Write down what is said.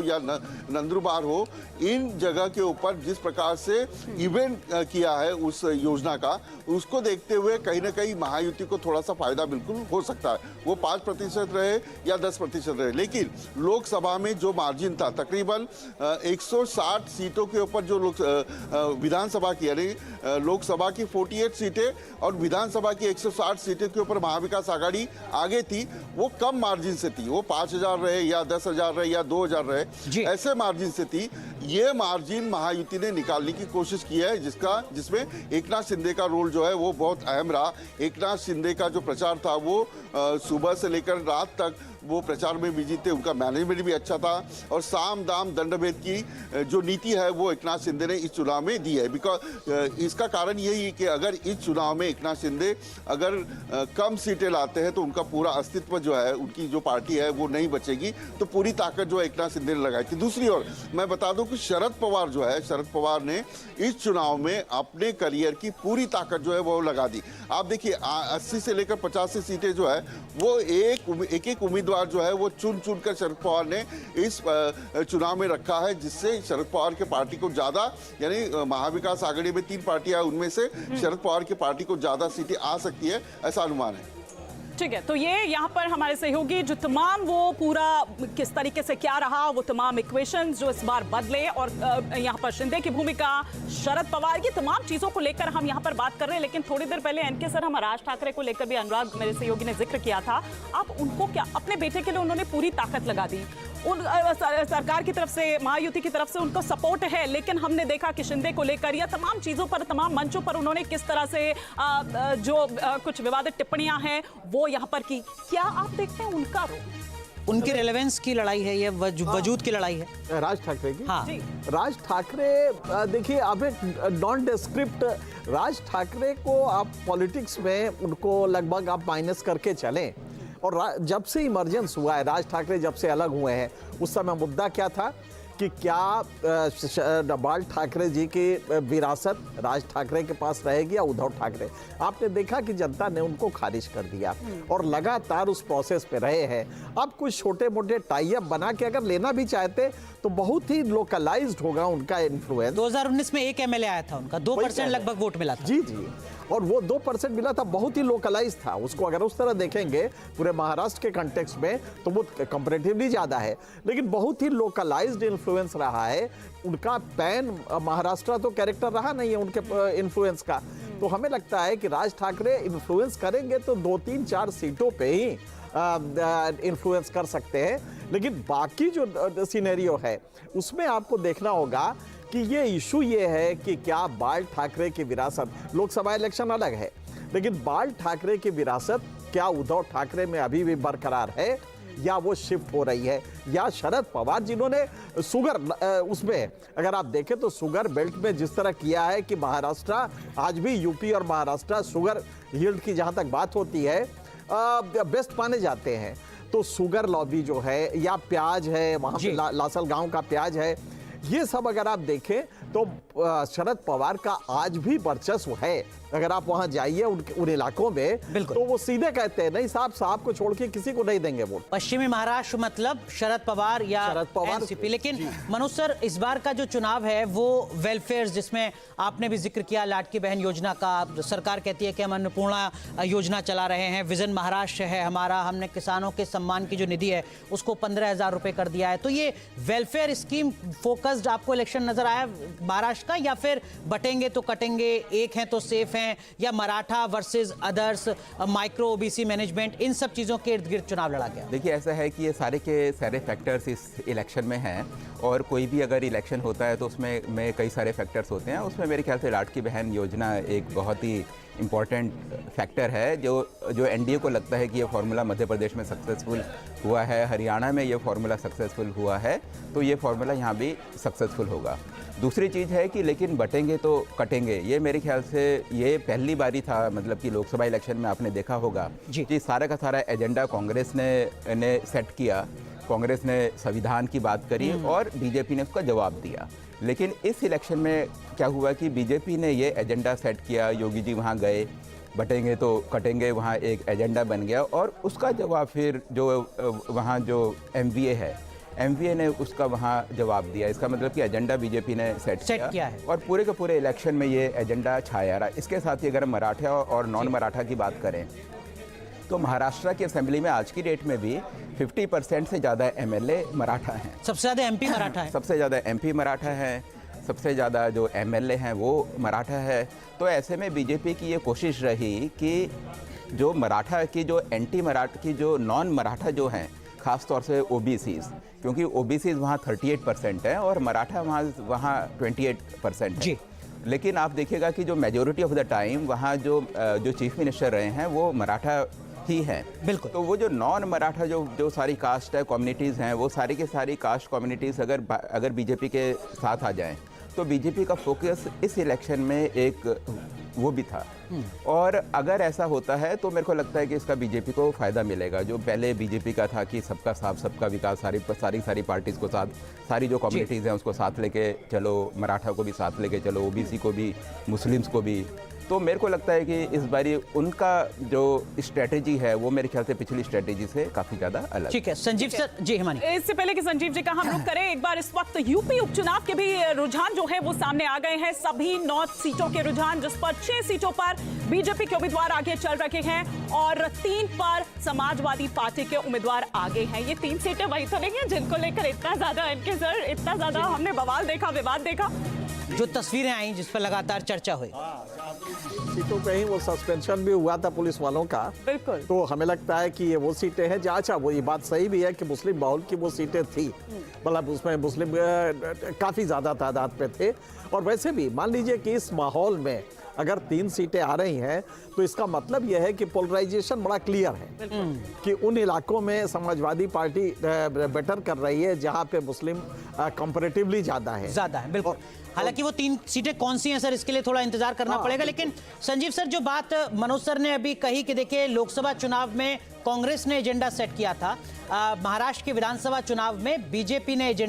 हो या नंदुरबार हो, इन जगह के ऊपर जिस प्रकार से इवेंट किया है उस योजना का, उसको देखते हुए कहीं ना कहीं महायुति को थोड़ा सा फायदा बिल्कुल हो सकता है। वो 5% रहे या 10% रहे, लेकिन लोकसभा में जो मार्जिन था तकरीबन 160 सीटों के ऊपर, जो विधानसभा की यानी लोकसभा की 48 सीटें और विधानसभा की 160 सीटों के ऊपर महाविकास आघाड़ी आगे थी, वो कम मार्जिन से थी। वो 5,000 रहे या 10,000 रहे या 2,000 रहे, ऐसे मार्जिन से थी। ये मार्जिन महायुति ने निकालने की कोशिश की है, जिसमें एकनाथ शिंदे का रोल जो है वो बहुत अहम रहा। एकनाथ शिंदे का जो प्रचार था वो सुबह से लेकर रात तक वो प्रचार में बिजी थे, उनका मैनेजमेंट भी अच्छा था, और साम दाम दंडभेद की जो नीति है वो एकनाथ शिंदे ने इस चुनाव में दी है। बिकॉज इसका कारण यही है कि अगर इस चुनाव में एकनाथ शिंदे अगर कम सीटें लाते हैं तो उनका पूरा अस्तित्व जो है, उनकी जो पार्टी है वो नहीं बचेगी। तो पूरी ताकत जो है एकनाथ शिंदे ने लगाई थी। दूसरी ओर मैं बता दूं कि शरद पवार जो है, शरद पवार ने इस चुनाव में अपने करियर की पूरी ताकत जो है वो लगा दी। आप देखिए 80 से लेकर 85 सीटें जो है वो एक उम्मीदवार जो है वो चुन कर शरद पवार ने इस चुनाव में रखा है, जिससे शरद पवार के पार्टी को ज्यादा, यानी महाविकास आघाड़ी में 3 पार्टियां, उनमें से शरद पवार की पार्टी को ज्यादा सीटें आ सकती है, ऐसा अनुमान है। ठीक है, तो ये यहाँ पर हमारे सहयोगी जो तमाम वो पूरा किस तरीके से क्या रहा, वो तमाम इक्वेशंस जो इस बार बदले, और यहाँ पर शिंदे की भूमिका, शरद पवार की तमाम चीजों को लेकर हम यहाँ पर बात कर रहे हैं। लेकिन थोड़ी देर पहले एनके सर, हम राज ठाकरे को लेकर भी अनुराग मेरे सहयोगी ने जिक्र किया था। आप उनको क्या, अपने बेटे के लिए उन्होंने पूरी ताकत लगा दी, उन सरकार की तरफ से, महायुति की तरफ से उनको सपोर्ट है, लेकिन हमने देखा कि शिंदे को लेकर या तमाम चीजों पर, तमाम मंचों पर उन्होंने किस तरह से कुछ विवादित टिप्पणियां हैं वो यहाँ पर की। क्या आप देखते हैं उनका रोल? उनकी रेलेवेंस की लड़ाई है, ये वजूद की लड़ाई है राज ठाकरे की। हाँ, राज ठाकरे, देखिए आप एक नॉन डिस्क्रिप्ट राज ठाकरे को आप पॉलिटिक्स में उनको लगभग आप माइनस करके चलें। और जब से इमरजेंस हुआ है, राज ठाकरे जब से अलग हुए हैं, उस समय मुद्दा क्या था कि क्या बाल ठाकरे जी की विरासत राज ठाकरे के पास रहेगी या उद्धव ठाकरे। आपने देखा कि जनता ने उनको खारिज कर दिया और लगातार उस प्रोसेस पे रहे हैं। अब कुछ छोटे मोटे टाई अप बना के अगर लेना भी चाहते तो बहुत ही लोकलाइज्ड होगा उनका इन्फ्लुएंस। 2019 में एक एमएलए आया था उनका, 2% लगभग वोट मिला था। जी जी, और वो 2% मिला था, बहुत ही लोकलाइज था। उसको अगर उस तरह देखेंगे पूरे महाराष्ट्र के कंटेक्स्ट में तो वो कंपैरेटिवली ज्यादा है, लेकिन बहुत ही लोकलाइज्ड इन्फ्लुएंस रहा है उनका। पैन महाराष्ट्र तो कैरेक्टर रहा नहीं है उनके इन्फ्लुएंस का। तो हमें लगता है कि राज ठाकरे इन्फ्लुएंस करेंगे तो 2-3-4 सीटों पे ही इन्फ्लुएंस कर सकते हैं, लेकिन बाकी जो सिनेरियो है उसमें आपको देखना होगा कि ये इशू ये है कि क्या बाल ठाकरे की विरासत, लोकसभा इलेक्शन अलग है, लेकिन बाल ठाकरे की विरासत क्या उद्धव ठाकरे में अभी भी बरकरार है या वो शिफ्ट हो रही है, या शरद पवार जिन्होंने शुगर उसमें अगर आप देखें तो शुगर बेल्ट में जिस तरह किया है कि महाराष्ट्र, आज भी यूपी और महाराष्ट्र शुगर यील्ड की जहां तक बात होती है बेस्ट माने जाते हैं। तो शुगर लॉबी जो है, या प्याज है वहां पे लासल गांव का प्याज है, ये सब अगर आप देखें तो शरद पवार का आज भी वर्चस्व है। अगर आप वहां जाइए उन इलाकों में तो वो सीधे कहते हैं नहीं साहब को छोड़ के किसी को नहीं देंगे वोट। पश्चिमी महाराष्ट्र मतलब शरद पवार या एनसीपी। लेकिन मनोज सर, इस बार का जो चुनाव है वो वेलफेयर, जिसमें आपने भी जिक्र किया लाडकी बहन योजना का, सरकार कहती है कि हम अन्नपूर्णा योजना चला रहे हैं, विजन महाराष्ट्र है हमारा, हमने किसानों के सम्मान की जो निधि है उसको 15,000 रुपए कर दिया है। तो ये वेलफेयर स्कीम फोकस्ड आपको इलेक्शन नजर आया महाराष्ट्र का, या फिर बटेंगे तो कटेंगे, एक हैं तो सेफ हैं, या Maratha versus others, micro OBC management, इन सब चीजों के इर्द गिर्द चुनाव लड़ा गया? देखिए, ऐसा है कि ये सारे के सारे फैक्टर्स इस इलेक्शन में हैं, और कोई भी अगर इलेक्शन होता है तो उसमें कई सारे फैक्टर्स होते हैं। उसमें मेरे ख्याल से लाडकी बहन योजना एक बहुत ही इम्पॉर्टेंट फैक्टर है, जो एनडीए को लगता है कि ये फार्मूला मध्य प्रदेश में सक्सेसफुल हुआ है, हरियाणा में ये फार्मूला सक्सेसफुल हुआ है, तो ये फार्मूला यहाँ भी सक्सेसफुल होगा। दूसरी चीज़ है कि लेकिन बटेंगे तो कटेंगे, ये मेरे ख्याल से ये पहली बारी था, मतलब कि लोकसभा इलेक्शन में आपने देखा होगा कि सारा का सारा एजेंडा कांग्रेस ने सेट किया, कांग्रेस ने संविधान की बात करी और बीजेपी ने उसका जवाब दिया। लेकिन इस इलेक्शन में क्या हुआ कि बीजेपी ने ये एजेंडा सेट किया, योगी जी वहाँ गए, बटेंगे तो कटेंगे वहाँ एक एजेंडा बन गया, और उसका जवाब फिर जो वहाँ जो एमवीए है, एमवीए ने उसका वहाँ जवाब दिया। इसका मतलब कि एजेंडा बीजेपी ने सेट किया है और पूरे के पूरे इलेक्शन में ये एजेंडा छाया रहा। इसके साथ ही अगर मराठा और नॉन मराठा की बात करें तो महाराष्ट्र की असेंबली में आज की डेट में भी 50% से ज़्यादा एमएलए मराठा हैं। सबसे ज़्यादा एमपी मराठा है। सबसे ज़्यादा एमपी मराठा है, सबसे ज़्यादा जो एमएलए हैं वो मराठा है। तो ऐसे में बीजेपी की ये कोशिश रही कि जो मराठा की जो एंटी मराठा की जो नॉन मराठा जो हैं, ख़ास तौर से ओबीसीज, क्योंकि ओबीसीज वहाँ 38% है और मराठा वहाँ 28% है। जी। लेकिन आप देखिएगा कि जो मेजोरिटी ऑफ द टाइम वहाँ जो चीफ मिनिस्टर रहे हैं वो मराठा ही हैं। बिल्कुल। तो वो जो नॉन मराठा जो सारी कास्ट है कम्युनिटीज़ हैं, वो सारी की सारी कास्ट कम्युनिटीज़ अगर बीजेपी के साथ आ जाएं तो बीजेपी का फोकस इस इलेक्शन में एक वो भी था। और अगर ऐसा होता है तो मेरे को लगता है कि इसका बीजेपी को फ़ायदा मिलेगा। जो पहले बीजेपी का था कि सबका साथ सबका विकास, सारी पार्टीज़ को साथ, सारी जो कम्युनिटीज़ हैं उसको साथ लेके चलो, मराठा को भी साथ लेके चलो, ओबीसी को भी, मुस्लिम्स को भी। तो मेरे को लगता है कि इस बारी उनका जो स्ट्रेटेजी है वो मेरे ख्याल से पिछली स्ट्रेटेजी से काफ़ी ज़्यादा अलग। ठीक है संजीव सर। जी हिमानी, इससे पहले कि संजीव जी का हम रुख करें, एक बार इस वक्त यूपी उपचुनाव के भी रुझान जो है वो सामने आ गए हैं। सभी 9 सीटों के रुझान, जिस पर 6 सीटों पर बीजेपी के उम्मीदवार आगे चल रहे हैं और 3 पर समाजवादी पार्टी के उम्मीदवार आगे हैं। ये 3 सीटें वही तो नहीं है जिनको लेकर इतना ज्यादा इनके सर इतना ज्यादा हमने बवाल देखा, विवाद देखा, जो तस्वीरें आई जिस पर लगातार चर्चा हुई। सीटों पे ही वो सस्पेंशन भी हुआ था पुलिस वालों का। बिल्कुल। तो हमें लगता है कि ये वो सीटें हैं जहाँ, अच्छा वो ये बात सही भी है कि मुस्लिम बाहुल की वो सीटें थी, मतलब उसमें मुस्लिम काफ़ी ज़्यादा तादाद पे थे। और वैसे भी मान लीजिए कि इस माहौल में अगर 3 सीटें आ रही हैं तो इसका मतलब यह है कि पोलराइजेशन बड़ा क्लियर है कि उन इलाकों में समाजवादी पार्टी बेटर कर रही है जहां पे मुस्लिम कंपैरेटिवली ज्यादा है। बिल्कुल। हालांकि वो 3 सीटें कौन सी हैं सर, इसके लिए थोड़ा इंतजार करना पड़ेगा। लेकिन संजीव सर, जो बात मनोज सर ने अभी कही कि देखिए लोकसभा चुनाव में कांग्रेस ने एजेंडा सेट किया था, महाराष्ट्र के विधानसभा चुनाव में बीजेपी ने एजेंडा